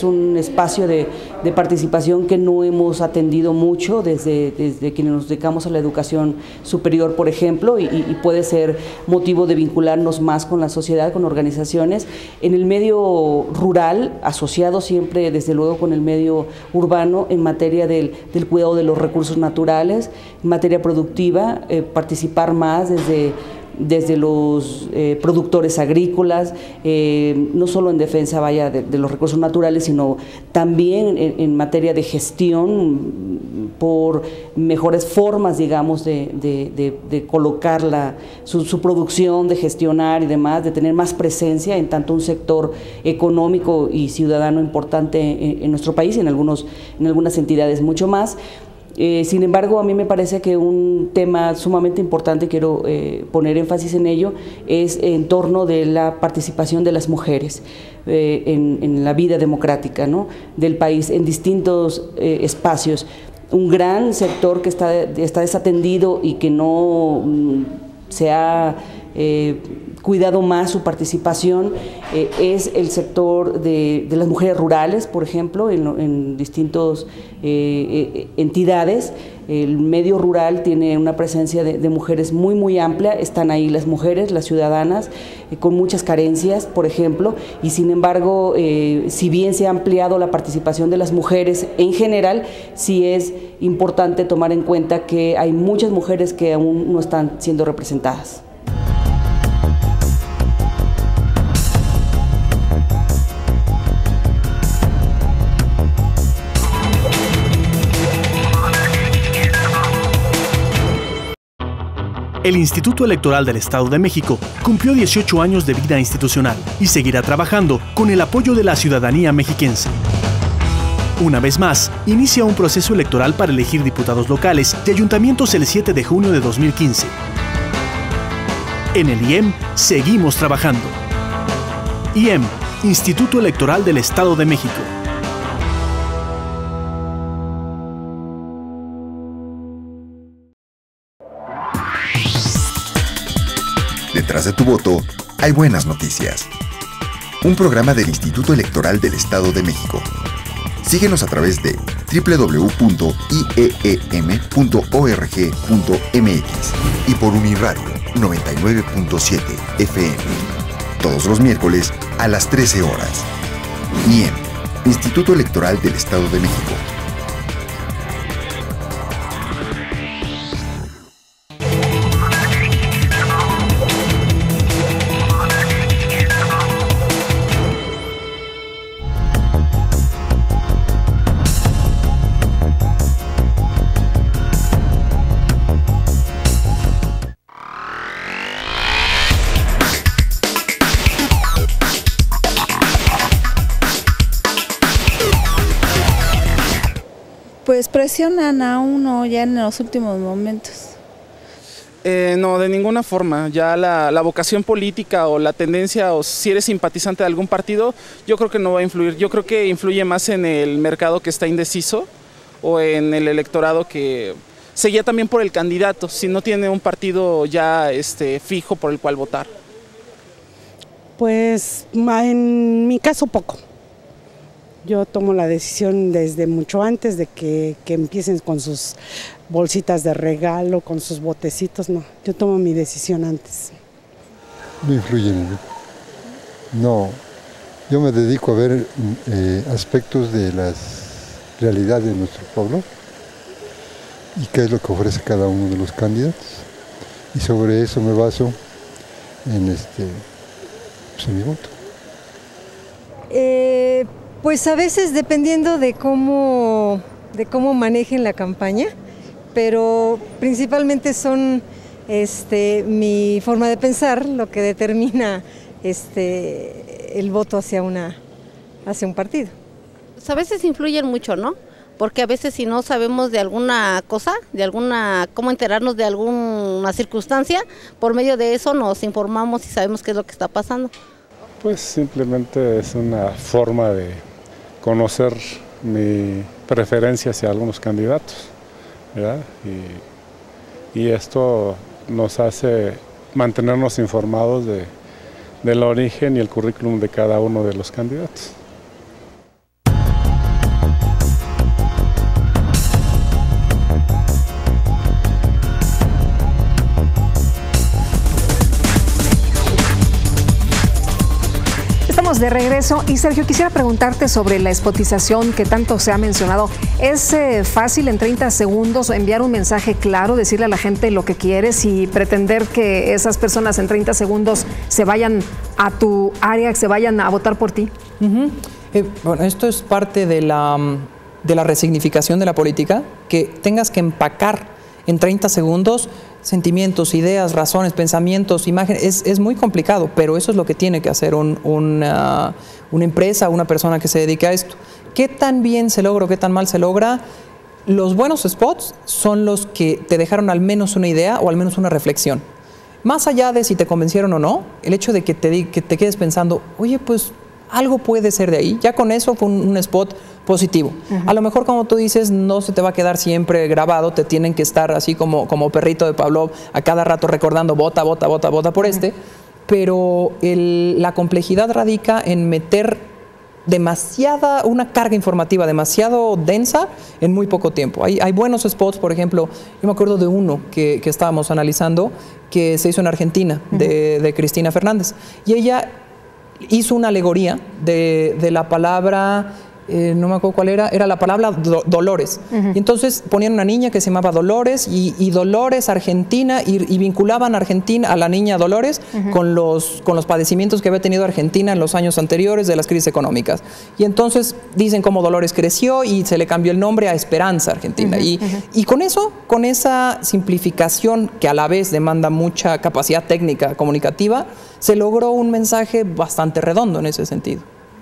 un espacio de participación que no hemos atendido mucho desde quienes nos dedicamos a la educación superior, por ejemplo, y puede ser motivo de vincularnos más con la sociedad, con organizaciones. En el medio rural, asociado siempre, desde luego, con el medio urbano en materia del cuidado de los recursos naturales, en materia productiva, participar más desde los productores agrícolas, no solo en defensa de los recursos naturales, sino también en materia de gestión por mejores formas, digamos, de colocar su producción, de gestionar y demás, de tener más presencia en tanto un sector económico y ciudadano importante en nuestro país y en algunas entidades mucho más. Sin embargo, a mí me parece que un tema sumamente importante, quiero poner énfasis en ello, es en torno de la participación de las mujeres en la vida democrática, ¿no?, del país, en distintos espacios. Un gran sector que está desatendido y que no se ha cuidado más su participación es el sector de las mujeres rurales, por ejemplo, en distintas entidades. El medio rural tiene una presencia de mujeres muy amplia, están ahí las mujeres, las ciudadanas, con muchas carencias, por ejemplo, y sin embargo, si bien se ha ampliado la participación de las mujeres en general, sí es importante tomar en cuenta que hay muchas mujeres que aún no están siendo representadas. El Instituto Electoral del Estado de México cumplió 18 años de vida institucional y seguirá trabajando con el apoyo de la ciudadanía mexiquense. Una vez más, inicia un proceso electoral para elegir diputados locales y ayuntamientos el 7 de junio de 2015. En el IEM seguimos trabajando. IEM, Instituto Electoral del Estado de México. Detrás de tu voto hay buenas noticias. Un programa del Instituto Electoral del Estado de México. Síguenos a través de www.ieem.org.mx y por Uniradio 99.7 FM. Todos los miércoles a las 13 horas. IEM, Instituto Electoral del Estado de México. Pues presionan a uno ya en los últimos momentos. No, de ninguna forma. Ya la vocación política o la tendencia, o si eres simpatizante de algún partido, yo creo que no va a influir. Yo creo que influye más en el mercado que está indeciso o en el electorado que se guía también por el candidato, si no tiene un partido ya fijo por el cual votar. Pues en mi caso poco. Yo tomo la decisión desde mucho antes de que empiecen con sus bolsitas de regalo, con sus botecitos, no. Yo tomo mi decisión antes. No influyen. No, yo me dedico a ver aspectos de la realidad de nuestro pueblo y qué es lo que ofrece cada uno de los candidatos. Y sobre eso me baso en mi voto. Pues a veces dependiendo de cómo manejen la campaña, pero principalmente son mi forma de pensar lo que determina el voto hacia un partido. Pues a veces influyen mucho, ¿no? Porque a veces si no sabemos de alguna cosa, cómo enterarnos de alguna circunstancia, por medio de eso nos informamos y sabemos qué es lo que está pasando. Pues simplemente es una forma de conocer mi preferencia hacia algunos candidatos, ¿verdad? Y esto nos hace mantenernos informados del origen y el currículum de cada uno de los candidatos. De regreso y Sergio, quisiera preguntarte sobre la spotización que tanto se ha mencionado. ¿Es fácil en 30 segundos enviar un mensaje claro, decirle a la gente lo que quieres y pretender que esas personas en 30 segundos se vayan a tu área, que se vayan a votar por ti? Bueno, esto es parte de la resignificación de la política, que tengas que empacar en 30 segundos sentimientos, ideas, razones, pensamientos, imágenes. Es muy complicado, pero eso es lo que tiene que hacer una empresa, una persona que se dedique a esto. ¿Qué tan bien se logra o qué tan mal se logra? Los buenos spots son los que te dejaron al menos una idea o al menos una reflexión. Más allá de si te convencieron o no, el hecho de que te quedes pensando, oye, pues algo puede ser de ahí. Ya con eso fue un spot positivo. A lo mejor, como tú dices, no se te va a quedar siempre grabado, te tienen que estar así como perrito de Pavlov a cada rato recordando vota por este, pero la complejidad radica en meter una carga informativa demasiado densa en muy poco tiempo. Hay buenos spots, por ejemplo, yo me acuerdo de uno que estábamos analizando que se hizo en Argentina, de Cristina Fernández, y ella hizo una alegoría de la palabra, no me acuerdo cuál era la palabra Dolores. Y entonces ponían una niña que se llamaba Dolores y Dolores Argentina y vinculaban a Argentina, a la niña Dolores con los padecimientos que había tenido Argentina en los años anteriores de las crisis económicas. Y entonces dicen cómo Dolores creció y se le cambió el nombre a Esperanza Argentina. Y con eso, con esa simplificación que a la vez demanda mucha capacidad técnica comunicativa, se logró un mensaje bastante redondo en ese sentido.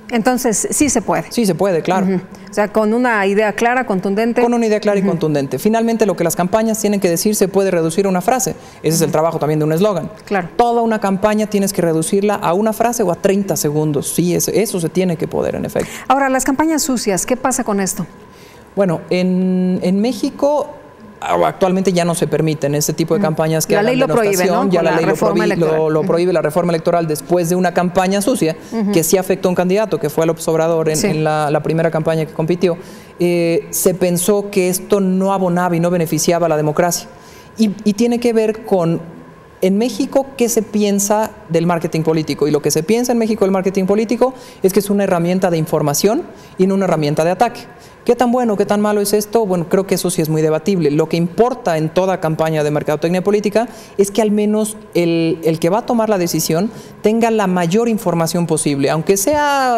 Entonces, sí se puede. Sí se puede, claro. O sea, con una idea clara, contundente. Con una idea clara y contundente. Finalmente, lo que las campañas tienen que decir se puede reducir a una frase. Ese es el trabajo también de un eslogan. Claro. Toda una campaña tienes que reducirla a una frase o a 30 segundos. Sí, eso se tiene que poder, en efecto. Ahora, las campañas sucias, ¿qué pasa con esto? Bueno, en México actualmente ya no se permiten este tipo de campañas que hagan denostación. La ley lo prohíbe, ¿no? Ya la ley lo prohíbe la reforma electoral después de una campaña sucia que sí afectó a un candidato, que fue López Obrador en la primera campaña que compitió. Se pensó que esto no abonaba y no beneficiaba a la democracia. Y tiene que ver con, en México, ¿qué se piensa del marketing político? Y lo que se piensa en México del marketing político es que es una herramienta de información y no una herramienta de ataque. ¿Qué tan bueno, qué tan malo es esto? Bueno, creo que eso sí es muy debatible. Lo que importa en toda campaña de mercadotecnia política es que al menos el que va a tomar la decisión tenga la mayor información posible. Aunque sea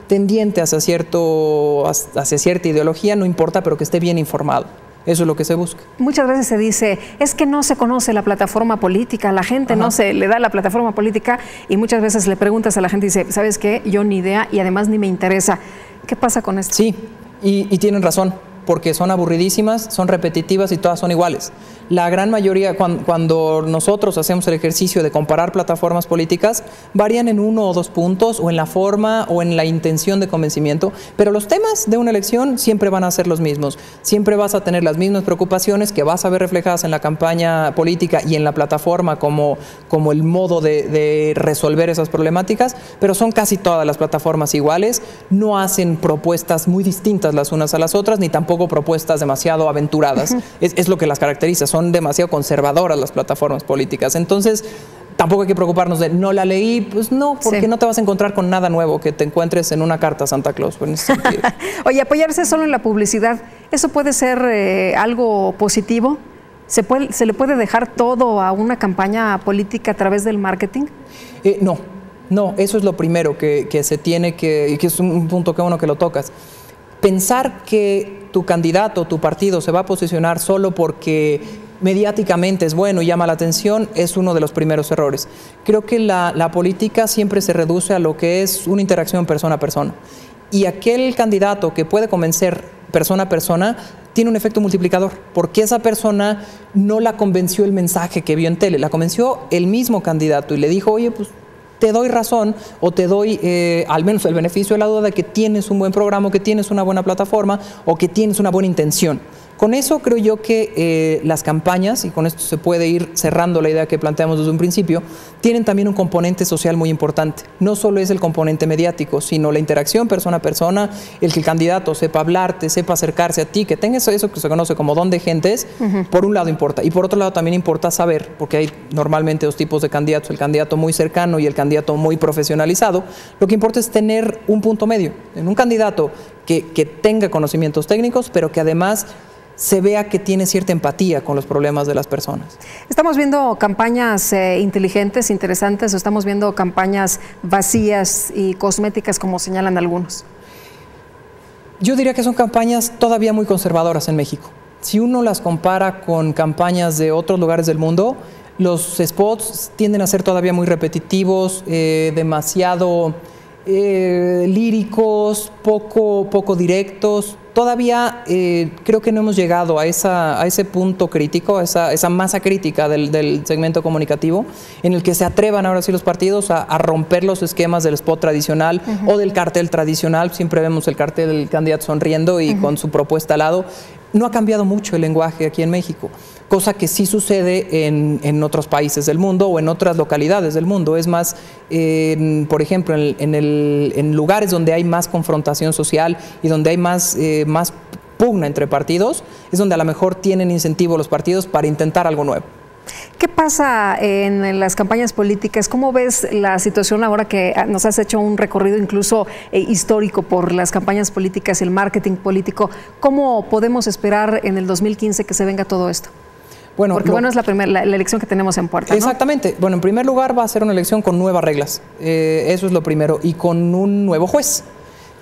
tendiente hacia cierta ideología, no importa, pero que esté bien informado. Eso es lo que se busca. Muchas veces se dice, es que no se conoce la plataforma política, la gente no se le da la plataforma política, y muchas veces le preguntas a la gente y dice, ¿sabes qué? Yo ni idea y además ni me interesa. ¿Qué pasa con esto? Sí, y tienen razón, porque son aburridísimas, son repetitivas y todas son iguales. La gran mayoría, cuando nosotros hacemos el ejercicio de comparar plataformas políticas, varían en 1 o 2 puntos, o en la forma, o en la intención de convencimiento, pero los temas de una elección siempre van a ser los mismos. Siempre vas a tener las mismas preocupaciones que vas a ver reflejadas en la campaña política y en la plataforma como el modo de resolver esas problemáticas, pero son casi todas las plataformas iguales, no hacen propuestas muy distintas las unas a las otras, ni tampoco propuestas demasiado aventuradas. Es lo que las caracteriza, son demasiado conservadoras las plataformas políticas. Entonces, tampoco hay que preocuparnos de no la leí, pues no, porque no te vas a encontrar con nada nuevo que te encuentres en una carta a Santa Claus, en ese sentido. Oye, apoyarse solo en la publicidad, ¿eso puede ser algo positivo? ¿Se le puede dejar todo a una campaña política a través del marketing? No, eso es lo primero que se tiene y que es un punto que que lo tocas. Pensar que tu candidato, tu partido se va a posicionar solo porque mediáticamente es bueno y llama la atención es uno de los primeros errores. Creo que la política siempre se reduce a lo que es una interacción persona a persona. Y aquel candidato que puede convencer persona a persona tiene un efecto multiplicador, porque esa persona no la convenció el mensaje que vio en tele, la convenció el mismo candidato y le dijo, oye, pues te doy razón o te doy al menos el beneficio de la duda de que tienes un buen programa, que tienes una buena plataforma o que tienes una buena intención. Con eso creo yo que las campañas, y con esto se puede ir cerrando la idea que planteamos desde un principio, tienen también un componente social muy importante. No solo es el componente mediático, sino la interacción persona a persona, el que el candidato sepa hablarte, sepa acercarse a ti, que tenga eso que se conoce como don de gentes, por un lado importa. Y por otro lado también importa saber, porque hay normalmente 2 tipos de candidatos, el candidato muy cercano y el candidato muy profesionalizado. Lo que importa es tener un punto medio, en un candidato que tenga conocimientos técnicos, pero que además se vea que tiene cierta empatía con los problemas de las personas. ¿Estamos viendo campañas inteligentes, interesantes, o estamos viendo campañas vacías y cosméticas, como señalan algunos? Yo diría que son campañas todavía muy conservadoras en México. Si uno las compara con campañas de otros lugares del mundo, los spots tienden a ser todavía muy repetitivos, demasiado líricos, poco directos. Todavía creo que no hemos llegado a ese punto crítico, a esa masa crítica del segmento comunicativo, en el que se atrevan ahora sí los partidos a romper los esquemas del spot tradicional o del cartel tradicional. Siempre vemos el cartel del candidato sonriendo y con su propuesta al lado. No ha cambiado mucho el lenguaje aquí en México, cosa que sí sucede en otros países del mundo o en otras localidades del mundo. Es más, por ejemplo, en lugares donde hay más confrontación social y donde hay más pugna entre partidos, es donde a lo mejor tienen incentivo los partidos para intentar algo nuevo. ¿Qué pasa en las campañas políticas? ¿Cómo ves la situación ahora que nos has hecho un recorrido incluso histórico por las campañas políticas, el marketing político? ¿Cómo podemos esperar en el 2015 que se venga todo esto? Bueno, porque es la elección que tenemos en puerta, ¿no? Exactamente. Bueno, en primer lugar va a ser una elección con nuevas reglas. Eso es lo primero. Y con un nuevo juez.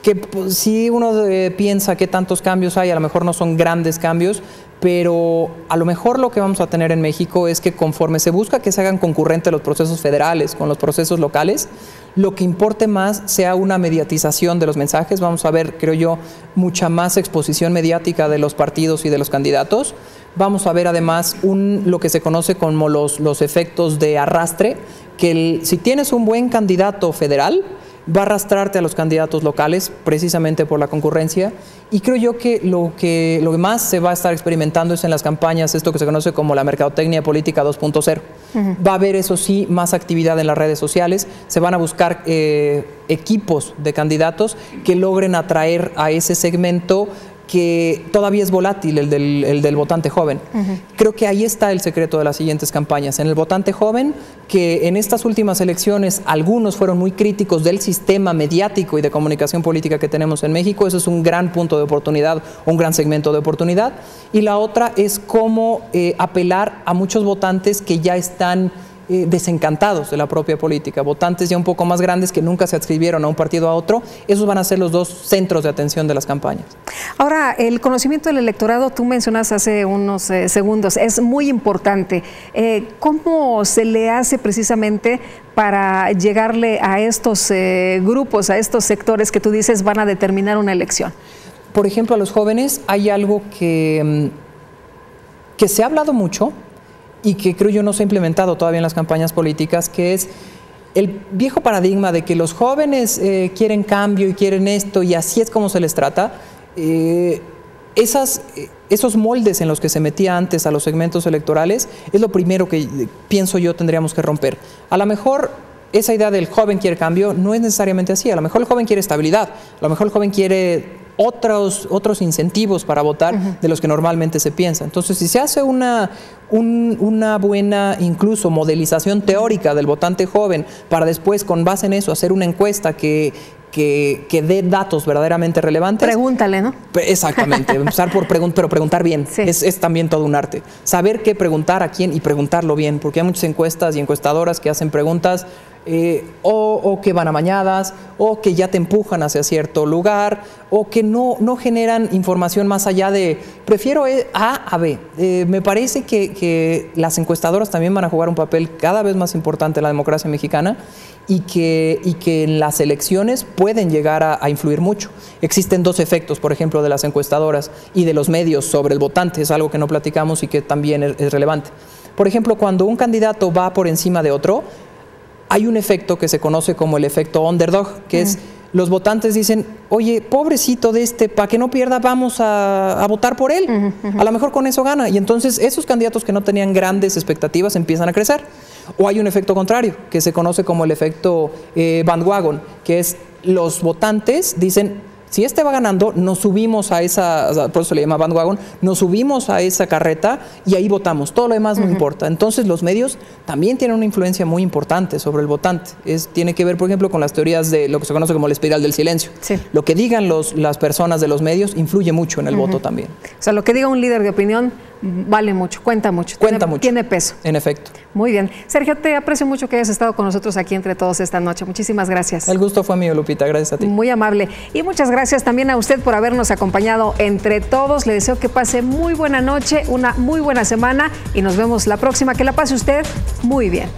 Que pues, si uno piensa qué tantos cambios hay, a lo mejor no son grandes cambios, pero a lo mejor lo que vamos a tener en México es que conforme se busca que se hagan concurrentes los procesos federales con los procesos locales, lo que importe más sea una mediatización de los mensajes. Vamos a ver, creo yo, mucha más exposición mediática de los partidos y de los candidatos. Vamos a ver además lo que se conoce como los efectos de arrastre, que si tienes un buen candidato federal, va a arrastrarte a los candidatos locales precisamente por la concurrencia. Y creo yo que lo que más se va a estar experimentando es en las campañas esto que se conoce como la mercadotecnia política 2.0. Va a haber, eso sí, más actividad en las redes sociales. Se van a buscar equipos de candidatos que logren atraer a ese segmento que todavía es volátil, el del votante joven. Creo que ahí está el secreto de las siguientes campañas. En el votante joven, que en estas últimas elecciones algunos fueron muy críticos del sistema mediático y de comunicación política que tenemos en México. Eso es un gran punto de oportunidad, un gran segmento de oportunidad. Y la otra es cómo apelar a muchos votantes que ya están desencantados de la propia política, votantes ya un poco más grandes que nunca se adscribieron a un partido a otro. Esos van a ser los dos centros de atención de las campañas. Ahora, el conocimiento del electorado, tú mencionas hace unos segundos, es muy importante. ¿Cómo se le hace precisamente para llegarle a estos grupos, a estos sectores que tú dices van a determinar una elección? Por ejemplo, a los jóvenes hay algo que se ha hablado mucho y que creo yo no se ha implementado todavía en las campañas políticas, que es el viejo paradigma de que los jóvenes quieren cambio y quieren esto y así es como se les trata. Esos moldes en los que se metía antes a los segmentos electorales es lo primero que pienso yo tendríamos que romper. A lo mejor esa idea del joven quiere cambio no es necesariamente así. A lo mejor el joven quiere estabilidad, a lo mejor el joven quiere otros incentivos para votar de los que normalmente se piensa. Entonces, si se hace una buena incluso modelización teórica del votante joven para después, con base en eso, hacer una encuesta que dé datos verdaderamente relevantes. Pregúntale, ¿no? Exactamente, empezar por pero preguntar bien. Sí. Es también todo un arte. Saber qué preguntar a quién y preguntarlo bien, porque hay muchas encuestas y encuestadoras que hacen preguntas o que van amañadas, o que ya te empujan hacia cierto lugar, o que no generan información más allá de prefiero A a B. Me parece que las encuestadoras también van a jugar un papel cada vez más importante en la democracia mexicana y que en las elecciones pueden llegar a influir mucho. Existen dos efectos, por ejemplo, de las encuestadoras y de los medios sobre el votante, es algo que no platicamos y que también es relevante. Por ejemplo, cuando un candidato va por encima de otro, hay un efecto que se conoce como el efecto underdog, que es los votantes dicen, oye, pobrecito de para que no pierda, vamos a votar por él. A lo mejor con eso gana. Y entonces esos candidatos que no tenían grandes expectativas empiezan a crecer. O hay un efecto contrario, que se conoce como el efecto bandwagon, que es los votantes dicen, si va ganando, nos subimos a por eso le llama bandwagon, nos subimos a esa carreta y ahí votamos, todo lo demás no importa. Entonces los medios también tienen una influencia muy importante sobre el votante. Tiene que ver, por ejemplo, con las teorías de lo que se conoce como la espiral del silencio. Sí. Lo que digan las personas de los medios influye mucho en el voto también. O sea, lo que diga un líder de opinión vale mucho, cuenta mucho. Tiene peso. En efecto. Muy bien. Sergio, te aprecio mucho que hayas estado con nosotros aquí entre todos esta noche. Muchísimas gracias. El gusto fue mío, Lupita. Gracias a ti. Muy amable. Y muchas gracias también a usted por habernos acompañado entre todos. Le deseo que pase muy buena noche, una muy buena semana y nos vemos la próxima. Que la pase usted muy bien.